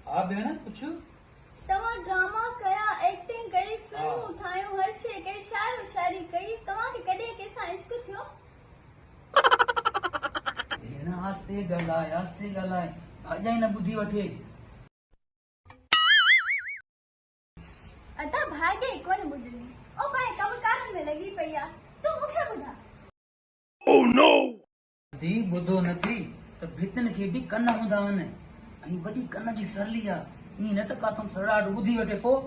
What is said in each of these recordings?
हाँ भेण पुछ। तव्हां ड्रामा कया, एक्टिंग कई, फिल्मूं ठाहियूं, हर शइ कई, शाइरो शाइरी कई, तव्हांखे कॾहिं कंहिंसां इश्क थियो? भेण आस्ते ॻाल्हाए भाॼाई न ॿुधी वठे। अदा भाॼाई कोन ॿुधंदी, ओ पंहिंजे कमकारनि में लॻी पई आहे, तूं मूंखे ॿुधा। धी ॿुधो नथी त भितनि खे बि कन हूंदा आहिनि ऐं वॾी कन जी सरली आहे, ईअं न त काथों सड़ाट ॿुधी वठे पोइ।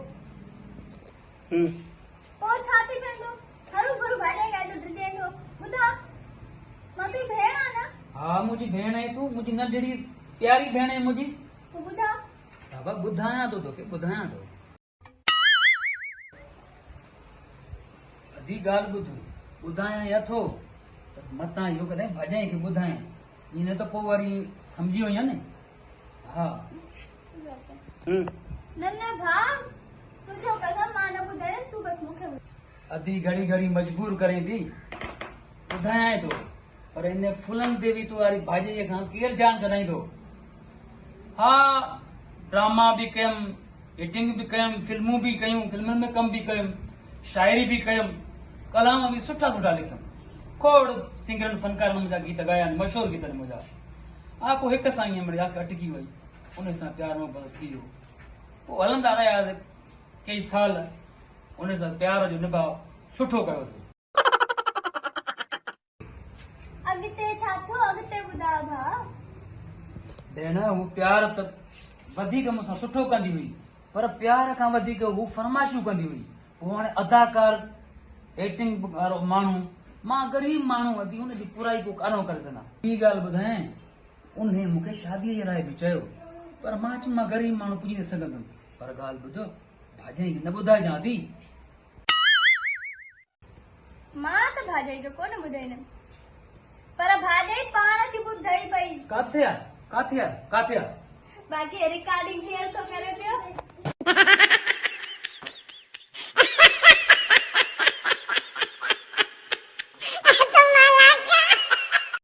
पोइ छा थी वेंदो? हरू भरू भाॼाई खाए तो ड्रिजे थो। ॿुधा, मां तुंहिंजी भेण आहियां न? हा मुंहिंजी भेण आहे तूं, मुंहिंजी नंढड़ी प्यारी भेण आहे मुंहिंजी। तूं ॿुधा। बाबा ॿुधायां थो तोखे, ॿुधायां थो। अधी ॻाल्हि ॿुध, ॿुधायां या थो त मतां इहो कॾहिं भाॼाई खे ॿुधायां, ईअं न त पोइ वरी सम्झी वई न। हा न न भाउ, तुंहिंजो कसम मां न ॿुधाए, तूं बस मूंखे ॿुधा। अधी घड़ी घड़ी मजबूर करें थी, ॿुधायां थो, पर इन फुलन देवी तूं वारी भाॼीअ खां केरु जान छॾाईंदो। हा ड्रामा बि कयमि, एक्टिंग बि कयमि, फिल्मूं बि कयूं, फिल्मुनि में कम बि कयमि, शाइरी बि कयमि, कलाम बि सुठा सुठा लिखियमि, खोड़ सिंगरनि फनकारनि मुंहिंजा गीत ॻाया आहिनि, मशहूरु गीत आहिनि मुंहिंजा। हा पोइ हिक सां ईअं मिड़ी आंख अटकी वई, उन सां प्यार मोहबत थी वियो, पोइ हलंदा रहियासीं कई साल, उन सां प्यार जो निभाउ सुठो कयोसीं। अॻिते छा थियो, अॻिते ॿुधा भाउ। भेण हू प्यार त वधीक मूंसां सुठो कंदी हुई, पर प्यार खां वधीक हू फरमाइशूं कंदी हुई। पोइ हाणे अदाकार, एक्टिंग वारो माण्हू, मां ग़रीब माण्हू अधी हुनजी पुराई को कान करे सघां। ॿी ॻाल्हि ॿुधायां, उन मूंखे शादीअ जे लाइ बि चयो, पर मां चयो मां ग़रीब माण्हू पुॼी न सघंदुमि। पर ॻाल्हि ॿुधो, भाॼाई खे न ॿुधाइजां थी। मां त भाॼाई जो कोन ॿुधाईंदमि, पर भाॼाई पाण थी ॿुधाई पई। काथे आहे? बाक़ी रिकॉर्डिंग हींअर तो करे पियो।